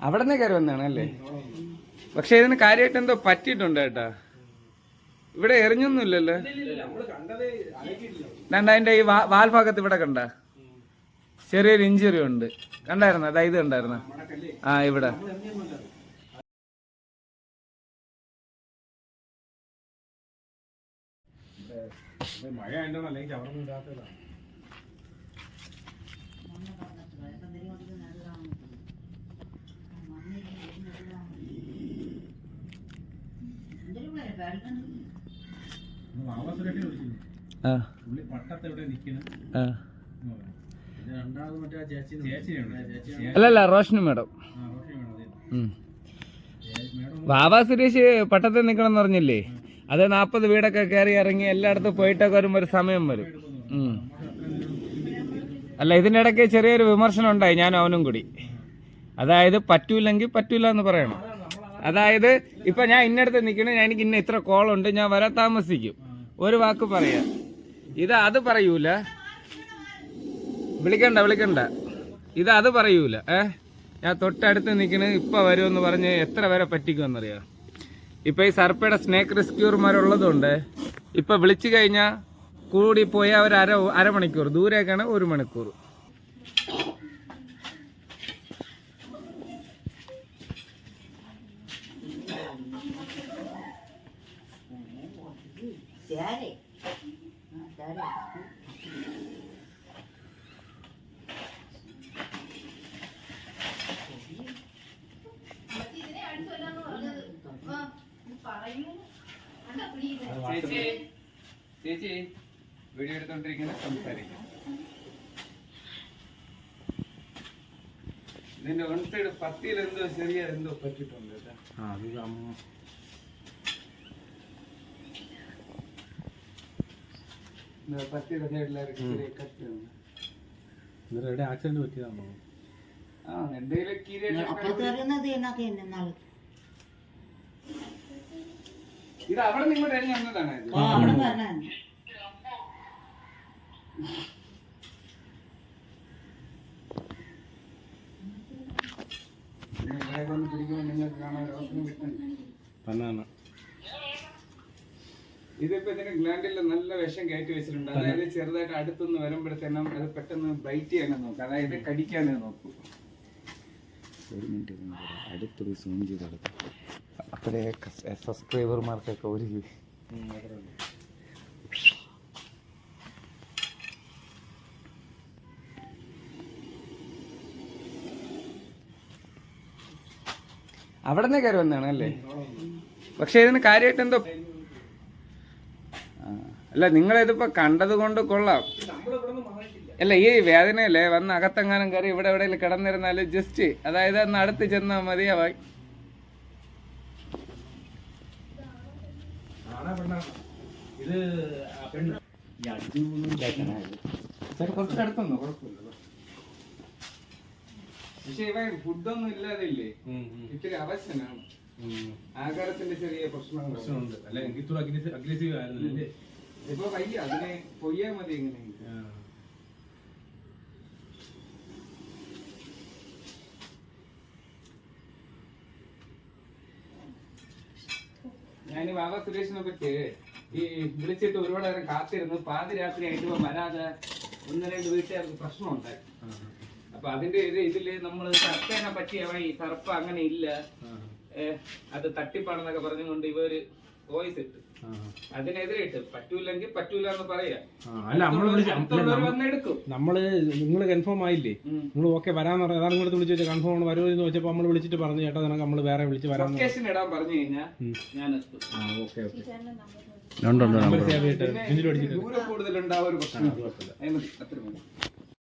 അവിടെ നിന്ന് കയറി വന്നതാണ് അല്ലേ? പക്ഷെ ഇതിന് കാര്യമായിട്ട് എന്തോ പറ്റിയിട്ടുണ്ട് കേട്ടാ. ഇവിടെ എറിഞ്ഞൊന്നുമില്ലല്ലോ. അതിന്റെ ഈ വാൽഭാഗത്ത് ഇവിടെ കണ്ട ചെറിയൊരു ഇഞ്ചുറി ഉണ്ട്. കണ്ടായിരുന്ന? അതാ ഇത് കണ്ടായിരുന്ന? ആ ഇവിടെ മഴ അല്ലെങ്കിൽ അവിടെ ഇടാത്തതാണ്. അല്ലല്ല റോഷനി മേഡം. ബാബാ സുരേഷ് പട്ടത്തിൽ നിക്കണം എന്ന് പറഞ്ഞില്ലേ? അത് 40 വീടൊക്കെ കയറി ഇറങ്ങി എല്ലായിടത്തും പോയിട്ടൊക്കെ വരുമ്പോ ഒരു സമയം വരും. അല്ല, ഇതിനിടയ്ക്ക് ചെറിയൊരു വിമർശനം ഉണ്ടായി, ഞാൻ അവനും കൂടി. അതായത് പറ്റൂലെങ്കിൽ പറ്റൂല എന്ന് പറയണം. അതായത് ഇപ്പൊ ഞാൻ ഇന്നടത്ത് നിൽക്കണേ, എനിക്ക് ഇന്ന ഇത്ര കോളുണ്ട്, ഞാൻ വരാൻ താമസിക്കും, ഒരു വാക്ക് പറയാം. ഇത് അത് പറയൂല, വിളിക്കണ്ട. ഇത് അത് പറയൂല. ഞാൻ തൊട്ടടുത്ത് നിൽക്കണ ഇപ്പൊ വരുമെന്ന് പറഞ്ഞ് എത്ര വരെ പറ്റിക്കുമെന്നറിയാം. ഇപ്പൊ ഈ സർപ്പയുടെ സ്നേക്ക് റെസ്ക്യൂർമാരുള്ളതുകൊണ്ട് ഇപ്പൊ വിളിച്ചു കഴിഞ്ഞാൽ കൂടി പോയ ഒരു അരമണിക്കൂർ, ദൂരേക്കാണ് 1 മണിക്കൂർ. ചേച്ചി വീഡിയോ എടുത്തോണ്ടിരിക്കുന്ന സംസാരിക്കാം. ഇതിന്റെ വൺ സൈഡ് പത്തിയിൽ എന്തോ ചെറിയ എന്തോ പറ്റിട്ടുണ്ട്. പത്തിയുടെ സൈഡിലായിരിക്കും ചെറിയ കട്ട്. ആക്സിഡന്റ് പറ്റിയതാണോ? എന്തെങ്കിലും ഇത് അവിടെ നിങ്ങോട്ട് എഴുതി വന്നതാണ്. പിടിക്കുമ്പോൾ നിങ്ങൾക്ക് കാണാൻ അവസരം കിട്ടുന്നുണ്ട്. ഇതിപ്പോ ഇതിന്റെ ഗ്ലാൻഡിൽ നല്ല വിഷം കയറ്റി വെച്ചിട്ടുണ്ട്. അതായത് ചെറുതായിട്ട് അടുത്തുനിന്ന് വരുമ്പോഴത്തേനും അത് പെട്ടെന്ന് ബൈറ്റ് ചെയ്യാനും നോക്കും, അതായത് കടിക്കാനേ നോക്കൂ. ഒരു മിനിറ്റ് അടുത്തൊരു സൂം ചെയ്തെടുക്കും. അപ്പോഴേ സബ്സ്ക്രൈബർമാർക്കൊക്കെ ഒരു അവിടെ നിന്ന് കയറി വന്നതാണ് അല്ലേ? പക്ഷെ ഇതിന് കാര്യമായിട്ട് എന്തോ അല്ല, നിങ്ങളിതിപ്പോ കണ്ടത് കൊണ്ട് കൊള്ളാം. അല്ല, ഈ വേദനയല്ലേ വന്ന് അകത്തെങ്ങാനും കയറി ഇവിടെ എവിടെയെങ്കിലും കിടന്നിരുന്നാല് ജസ്റ്റ് അതായത് അന്ന് അടുത്ത് ചെന്നാൽ മതിയാവായി. കുറച്ചടുത്തൊന്നോ കുഴപ്പമില്ല. പക്ഷെ ഇവ ഫുഡൊന്നും ഇല്ലാതില്ലേ, ഇത്തിരി അവശനാണ്. ആഹാരത്തിന്റെ ചെറിയ പ്രശ്നങ്ങളുണ്ട്. ഇപ്പൊ വയ്യ, അതിനെ പൊയ്യാ മതി. എങ്ങനെ ഞാൻ ബാബാ സുരേഷിനെ പറ്റി ഈ വിളിച്ചിട്ട് ഒരുപാട് നേരം കാത്തിരുന്നു. പാതിരാത്രി ആയിട്ട് വരാതെ 1-2 വീട്ടുകാർക്ക് പ്രശ്നമുണ്ടായി. അപ്പൊ അതിന്റെ ഇതില് നമ്മള് സർപ്പേനെ പറ്റിയവ ഈ സർപ്പ അങ്ങനെ ഇല്ല, അത് തട്ടിപ്പാണെന്നൊക്കെ പറഞ്ഞുകൊണ്ട് ഇവര് വോയിസ് ഇട്ട് അതിനെതിരെ ഇട്ട് പറ്റൂലെങ്കിൽ പറ്റൂല എന്ന് പറയാ. നമ്മള് നിങ്ങള് കൺഫേം ആയില്ലേ? നിങ്ങൾ ഓക്കെ വരാന്ന് പറഞ്ഞാൽ അതാണ് നിങ്ങൾ വിളിച്ചു വെച്ചാൽ കൺഫേം ആണ് വരുമെന്ന് വെച്ചപ്പോ നമ്മൾ വിളിച്ചിട്ട് പറഞ്ഞു ചേട്ടാ നിനക്ക് നമ്മള് വേറെ വിളിച്ച് വരാൻ ഇടാൻ പറഞ്ഞു കഴിഞ്ഞാൽ ഞാൻ ദൂരം കൂടുതലുണ്ടാവും ഒരു പ്രശ്നം.